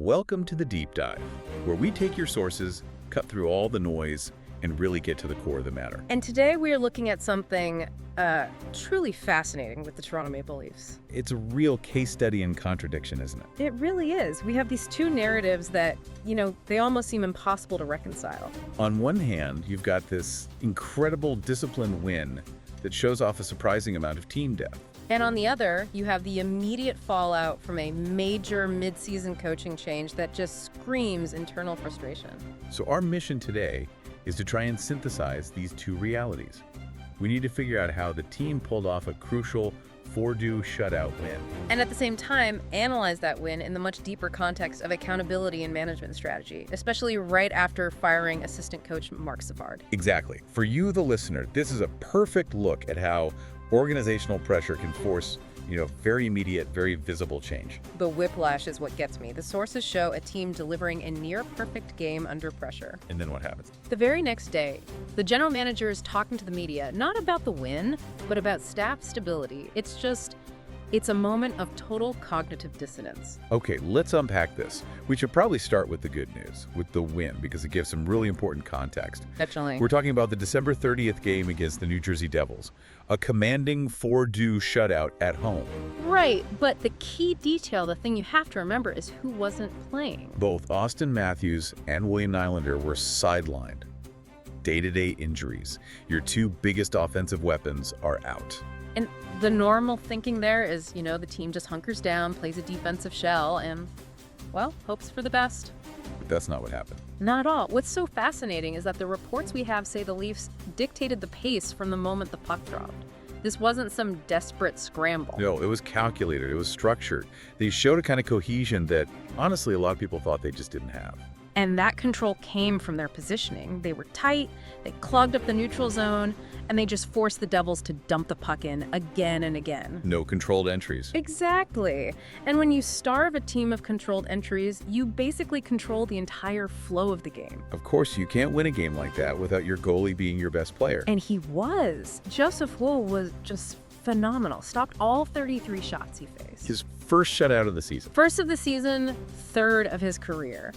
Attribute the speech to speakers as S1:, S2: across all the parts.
S1: Welcome to the Deep Dive, where we take your sources, cut through all the noise, and really get to the core of the matter.
S2: And today we are looking at something truly fascinating with the Toronto Maple Leafs.
S1: It's a real case study in contradiction, isn't it?
S2: It really is. We have these two narratives that, they almost seem impossible to reconcile.
S1: On one hand, you've got this incredible disciplined win that shows off a surprising amount of team depth.
S2: And on the other, you have the immediate fallout from a major mid-season coaching change that just screams internal frustration.
S1: So our mission today is to try and synthesize these two realities. We need to figure out how the team pulled off a crucial 4-2 shutout win.
S2: And at the same time, analyze that win in the much deeper context of accountability and management strategy, especially right after firing assistant coach Marc Savard.
S1: Exactly. For you, the listener, this is a perfect look at how organizational pressure can force, very immediate, very visible change.
S2: The whiplash is what gets me. The sources show a team delivering a near-perfect game under pressure.
S1: And then what happens?
S2: The very next day, the general manager is talking to the media, not about the win, but about staff stability. It's a moment of total cognitive dissonance.
S1: Okay, let's unpack this. We should probably start with the good news, with the win, because it gives some really important context.
S2: Definitely.
S1: We're talking about the December 30th game against the New Jersey Devils, a commanding 4-2 shutout at home.
S2: Right, but the key detail, the thing you have to remember, is who wasn't playing.
S1: Both Austin Matthews and William Nylander were sidelined. Day-to-day injuries. Your two biggest offensive weapons are out.
S2: And the normal thinking there is, the team just hunkers down, plays a defensive shell, and, hopes for the best.
S1: But that's not what happened.
S2: Not at all. What's so fascinating is that the reports we have say the Leafs dictated the pace from the moment the puck dropped. This wasn't some desperate scramble.
S1: No, it was calculated. It was structured. They showed a kind of cohesion that, honestly, a lot of people thought they just didn't have.
S2: And that control came from their positioning. They were tight, they clogged up the neutral zone, and they just forced the Devils to dump the puck in again and again.
S1: No controlled entries.
S2: Exactly. And when you starve a team of controlled entries, you basically control the entire flow of the game.
S1: Of course, you can't win a game like that without your goalie being your best player.
S2: And he was. Joseph Woll was just phenomenal. Stopped all 33 shots he faced.
S1: His first shutout of the season.
S2: First of the season, third of his career.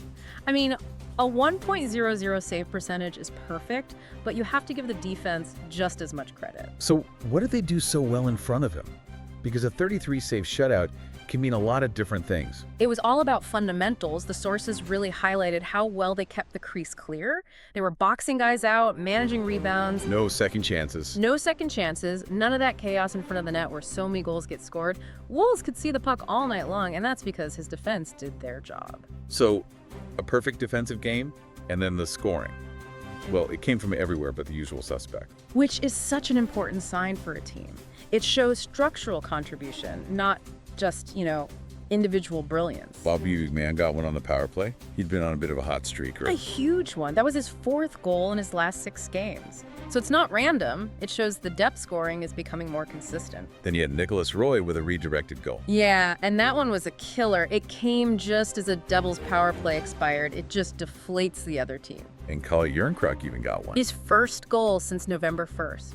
S2: I mean, a 1.00 save percentage is perfect, but you have to give the defense just as much credit.
S1: So what did they do so well in front of him? Because a 33 save shutout can mean a lot of different things.
S2: It was all about fundamentals. The sources really highlighted how well they kept the crease clear. They were boxing guys out, managing rebounds.
S1: No second chances.
S2: No second chances. None of that chaos in front of the net where so many goals get scored. Wolves could see the puck all night long, and that's because his defense did their job.
S1: So, a perfect defensive game, and then the scoring. Well, it came from everywhere but the usual suspect.
S2: Which is such an important sign for a team. It shows structural contribution, not just, individual brilliance.
S1: Bobby McMahon got one on the power play. He'd been on a bit of a hot streak,
S2: A
S1: right?
S2: huge one. That was his fourth goal in his last 6 games. So it's not random. It shows the depth scoring is becoming more consistent.
S1: Then you had Nicholas Roy with a redirected goal.
S2: Yeah, and that one was a killer. It came just as a Devils power play expired. It just deflates the other team.
S1: And Kalle Jernkruk even got one.
S2: His first goal since November 1st.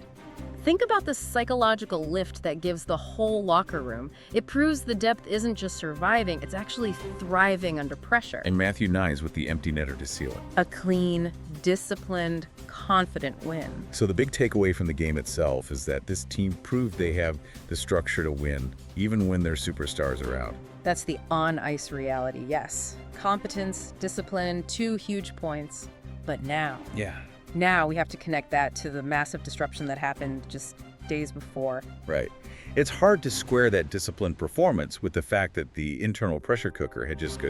S2: Think about the psychological lift that gives the whole locker room. It proves the depth isn't just surviving, it's actually thriving under pressure.
S1: And Matthew Nyes with the empty netter to seal it.
S2: A clean, disciplined, confident win.
S1: So the big takeaway from the game itself is that this team proved they have the structure to win, even when their superstars are out.
S2: That's the on-ice reality, yes. Competence, discipline, 2 huge points. But now we have to connect that to the massive disruption that happened just days before.
S1: Right. It's hard to square that disciplined performance with the fact that the internal pressure cooker had just,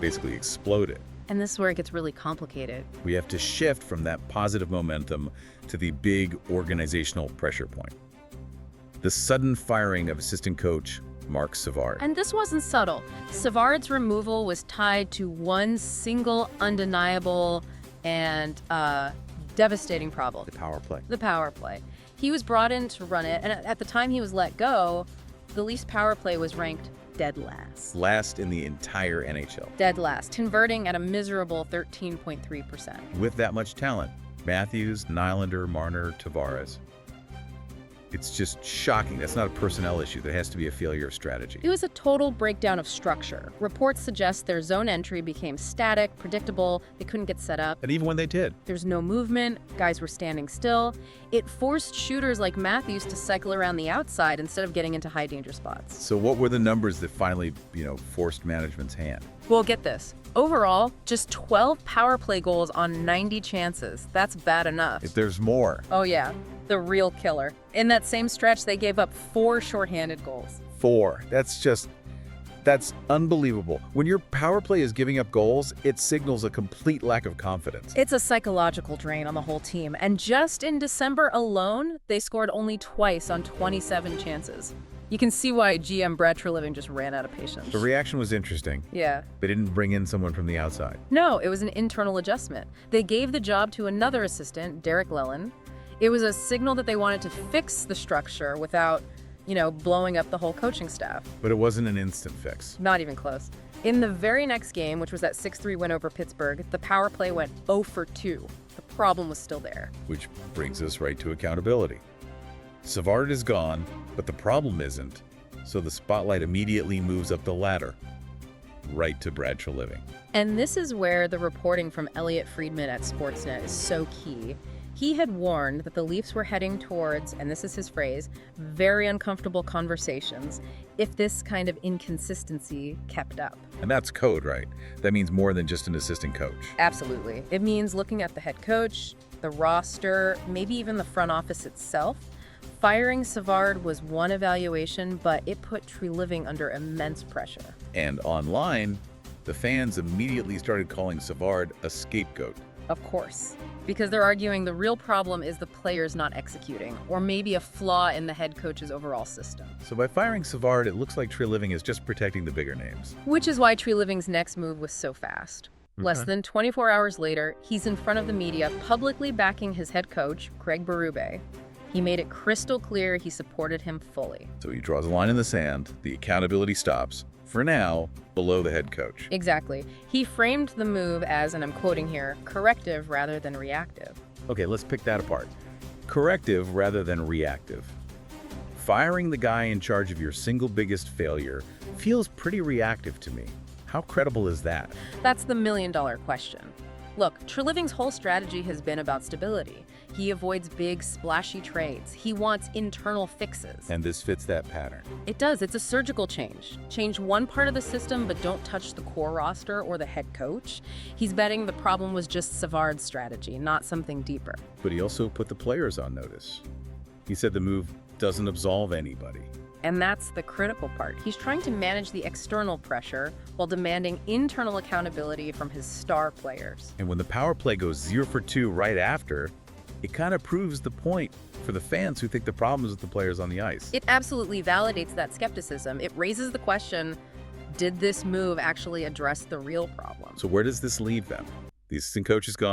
S1: basically exploded.
S2: And this is where it gets really complicated.
S1: We have to shift from that positive momentum to the big organizational pressure point. The sudden firing of assistant coach Marc Savard.
S2: And this wasn't subtle. Savard's removal was tied to one single undeniable and devastating problem.
S1: The power play.
S2: The power play. He was brought in to run it, and at the time he was let go, the Leafs power play was ranked dead last.
S1: Last in the entire NHL.
S2: Dead last, converting at a miserable 13.3%.
S1: With that much talent, Matthews, Nylander, Marner, Tavares. It's just shocking. That's not a personnel issue. That has to be a failure of strategy.
S2: It was a total breakdown of structure. Reports suggest their zone entry became static, predictable, they couldn't get set up.
S1: And even when they did.
S2: There's no movement, guys were standing still. It forced shooters like Matthews to cycle around the outside instead of getting into high danger spots.
S1: So what were the numbers that finally, forced management's hand?
S2: Well, get this. Overall, just 12 power play goals on 90 chances. That's bad enough.
S1: If there's more.
S2: Oh yeah, the real killer. In that same stretch, they gave up 4 shorthanded goals.
S1: 4. That's unbelievable. When your power play is giving up goals, it signals a complete lack of confidence.
S2: It's a psychological drain on the whole team. And just in December alone, they scored only twice on 27 chances. You can see why GM Brad Treliving just ran out of patience.
S1: The reaction was interesting.
S2: Yeah.
S1: They didn't bring in someone from the outside.
S2: No, it was an internal adjustment. They gave the job to another assistant, Derek Lellan. It was a signal that they wanted to fix the structure without, blowing up the whole coaching staff.
S1: But it wasn't an instant fix.
S2: Not even close. In the very next game, which was that 6-3 win over Pittsburgh, the power play went 0 for 2. The problem was still there.
S1: Which brings us right to accountability. Savard is gone, but the problem isn't, so the spotlight immediately moves up the ladder, right to Brad Treliving.
S2: And this is where the reporting from Elliot Friedman at Sportsnet is so key. He had warned that the Leafs were heading towards, and this is his phrase, very uncomfortable conversations if this kind of inconsistency kept up.
S1: And that's code, right? That means more than just an assistant coach.
S2: Absolutely. It means looking at the head coach, the roster, maybe even the front office itself. Firing Savard was one evaluation, but it put Treliving under immense pressure.
S1: And online, the fans immediately started calling Savard a scapegoat.
S2: Of course, because they're arguing the real problem is the players not executing, or maybe a flaw in the head coach's overall system.
S1: So by firing Savard, it looks like Treliving is just protecting the bigger names.
S2: Which is why Treliving's next move was so fast. Less than 24 hours later, he's in front of the media publicly backing his head coach, Craig Berube. He made it crystal clear he supported him fully.
S1: So he draws a line in the sand, the accountability stops, for now, below the head coach.
S2: Exactly. He framed the move as, and I'm quoting here, corrective rather than reactive.
S1: Okay, let's pick that apart. Corrective rather than reactive. Firing the guy in charge of your single biggest failure feels pretty reactive to me. How credible is that?
S2: That's the million-dollar question. Look, Treliving's whole strategy has been about stability. He avoids big, splashy trades. He wants internal fixes.
S1: And this fits that pattern.
S2: It does. It's a surgical change. Change one part of the system, but don't touch the core roster or the head coach. He's betting the problem was just Savard's strategy, not something deeper.
S1: But he also put the players on notice. He said the move doesn't absolve anybody.
S2: And that's the critical part. He's trying to manage the external pressure while demanding internal accountability from his star players.
S1: And when the power play goes 0 for 2 right after, it kind of proves the point for the fans who think the problem is with the players on the ice.
S2: It absolutely validates that skepticism. It raises the question, did this move actually address the real problem?
S1: So where does this leave them? The assistant coach is gone.